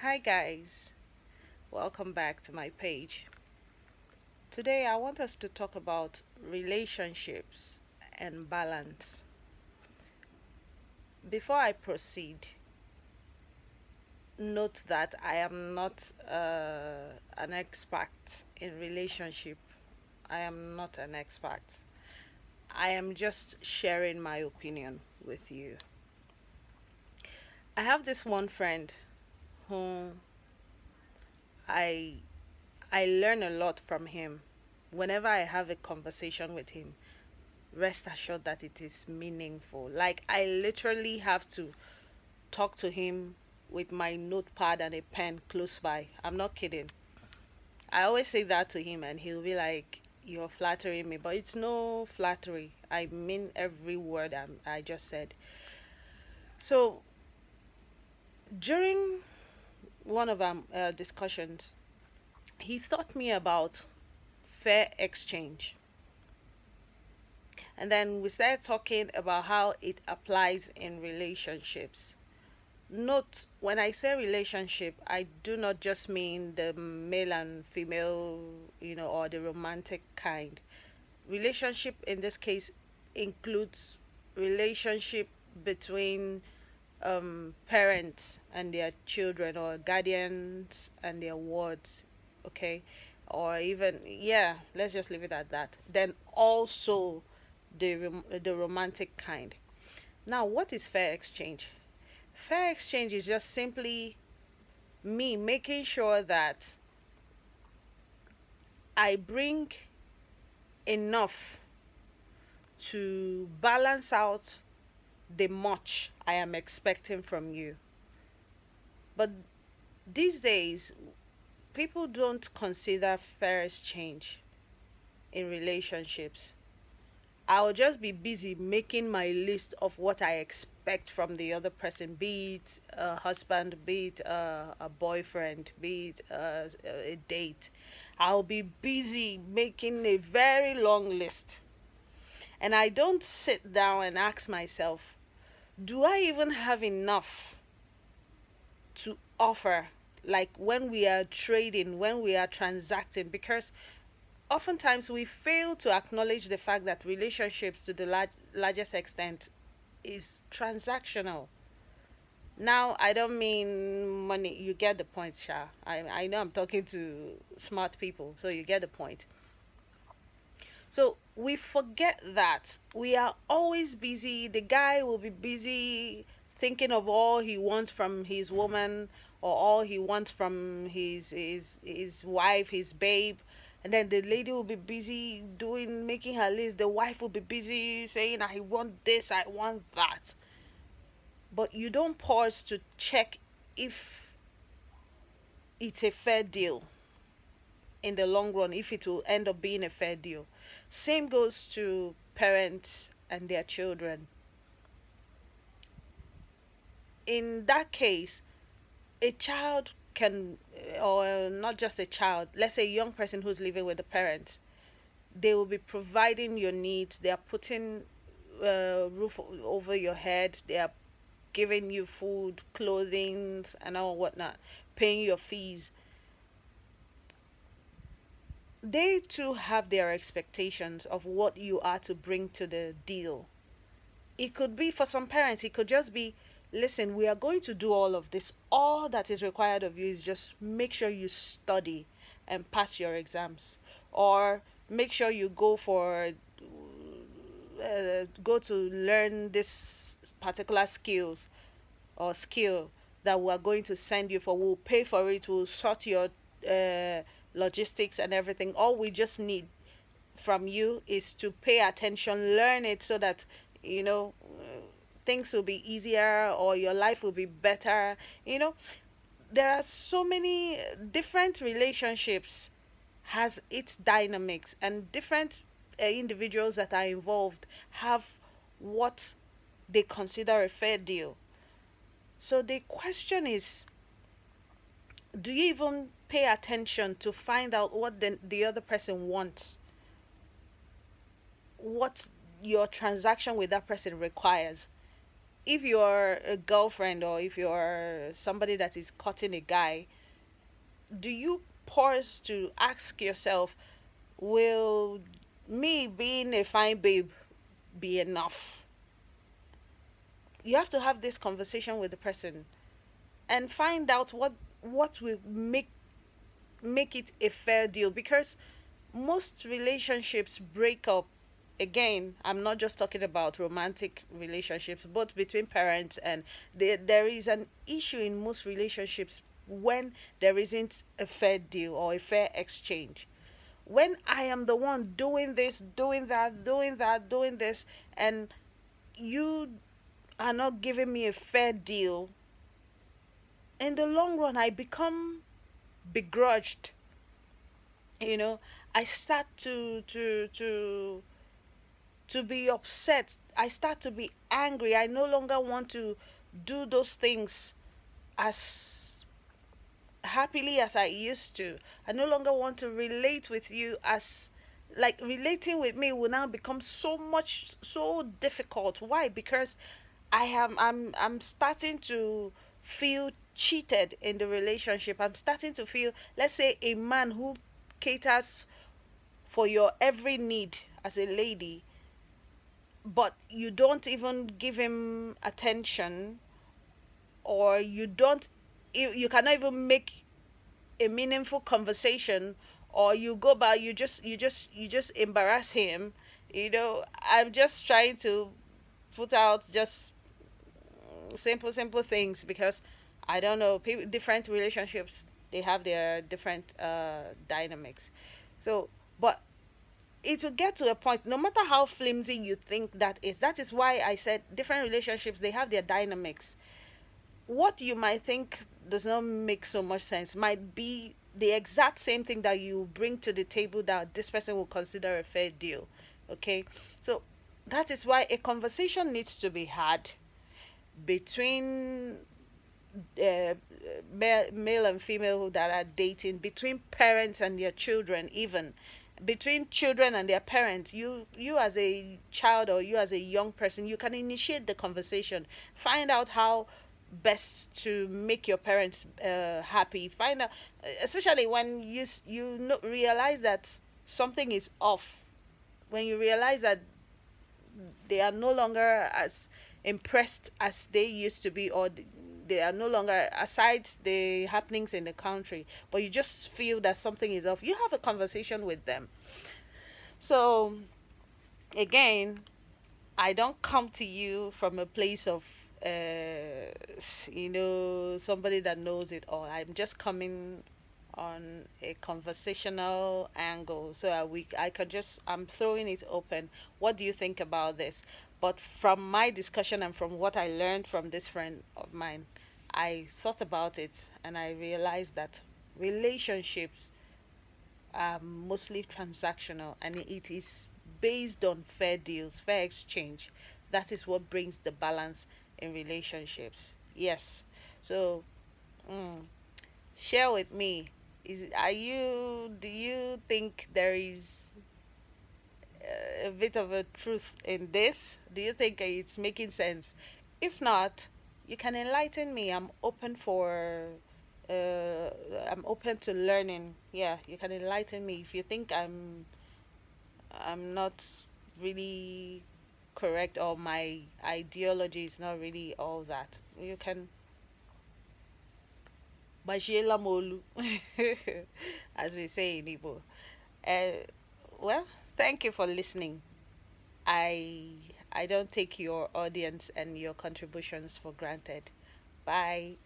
Hi guys, welcome back to my page. Today I want us to talk about relationships and balance. Before I proceed, note that I am not an expert in relationship. I am not an expert. I am just sharing my opinion with you. I have this one friend who I I learn a lot from him. Whenever I have a conversation with him, rest assured that it is meaningful. Like, I literally have to talk to him with my notepad and a pen close by. I'm not kidding. I always say that to him, and he'll be like, "You're flattering me," but it's no flattery. I mean every word I just said. So, during one of our discussions, he taught me about fair exchange. And then we started talking about how it applies in relationships. Note, when I say relationship, I do not just mean the male and female, or the romantic kind. Relationship in this case includes relationship between parents and their children, or guardians and their wards, okay? Or even, yeah, let's just leave it at that. Then also the romantic kind. Now, what is fair exchange? Fair exchange is just simply me making sure that I bring enough to balance out the much I am expecting from you. But these days, people don't consider fair exchange in relationships. I'll just be busy making my list of what I expect from the other person, be it a husband, be it a boyfriend, be it a date. I'll be busy making a very long list. And I don't sit down and ask myself, do I even have enough to offer? Like when we are trading, when we are transacting, because oftentimes we fail to acknowledge the fact that relationships to the largest extent is transactional. Now, I don't mean money. You get the point, Sha. I know I'm talking to smart people, so you get the point. So we forget that we are always busy. The guy will be busy thinking of all he wants from his woman, or all he wants from his wife, his babe. And then the lady will be busy doing making her list. The wife will be busy saying, "I want this, I want that." But you don't pause to check if it's a fair deal in the long run, if it will end up being a fair deal. Same goes to parents and their children. In that case, a child can, or not just a child, let's say a young person who's living with the parents, they will be providing your needs. They are putting roof over your head. They are giving you food, clothing, and all whatnot, paying your fees. They too have their expectations of what you are to bring to the deal. It could be, for some parents, it could just be, listen, we are going to do all of this. All that is required of you is just make sure you study and pass your exams, or make sure you go to learn this particular skill that we are going to send you for. We'll pay for it, we'll sort your uh, logistics and everything. All we just need from you is to pay attention, learn it, so that you know things will be easier, or your life will be better. There are so many different relationships, has its dynamics, and different individuals that are involved have what they consider a fair deal. So the question is, do you even pay attention to find out what the other person wants, what your transaction with that person requires? if you're a girlfriend or if you're somebody that is cutting a guy, do you pause to ask yourself, will me being a fine babe be enough? You have to have this conversation with the person and find out what will make it a fair deal, because most relationships break up. Again, I'm not just talking about romantic relationships, but between parents, and there is an issue in most relationships when there isn't a fair deal or a fair exchange. When I am the one doing this, doing that, doing that, doing this, and you are not giving me a fair deal, in the long run I become begrudged. you know I start to be upset. I start to be angry. I no longer want to do those things as happily as I used to. I no longer want to relate with you as, like, relating with me will now become so difficult. Why? Because I'm starting to feel cheated in the relationship. I'm starting to feel, let's say, a man who caters for your every need as a lady, but you don't even give him attention, or you cannot even make a meaningful conversation, or you go by, you just embarrass him. I'm just trying to put out just simple things, because I don't know, people, different relationships, they have their different dynamics. So, but it will get to a point, no matter how flimsy you think that is why I said different relationships, they have their dynamics. What you might think does not make so much sense might be the exact same thing that you bring to the table that this person will consider a fair deal. Okay, so that is why a conversation needs to be had between male and female that are dating, between parents and their children, even between children and their parents. You as a child, or you as a young person, you can initiate the conversation. Find out how best to make your parents happy. Find out, especially when realize that something is off, when you realize that they are no longer as impressed as they used to be, or they are no longer, aside the happenings in the country, but you just feel that something is off. You have a conversation with them. So again, I don't come to you from a place of somebody that knows it all. I'm just coming on a conversational angle, so I could just, I'm throwing it open. What do you think about this? But from my discussion and from what I learned from this friend of mine, I thought about it and I realized that relationships are mostly transactional, and it is based on fair deals, fair exchange. That is what brings the balance in relationships. Yes. So, mm, share with me. Do you think there is a bit of a truth in this? Do you think it's making sense? If not, you can enlighten me. Uh, I'm open to learning. Yeah, you can enlighten me if you think I'm not really correct, or my ideology is not really all that. You can Bajela Molu, as we say in Igbo. Uh, well, thank you for listening. I I don't take your audience and your contributions for granted. Bye.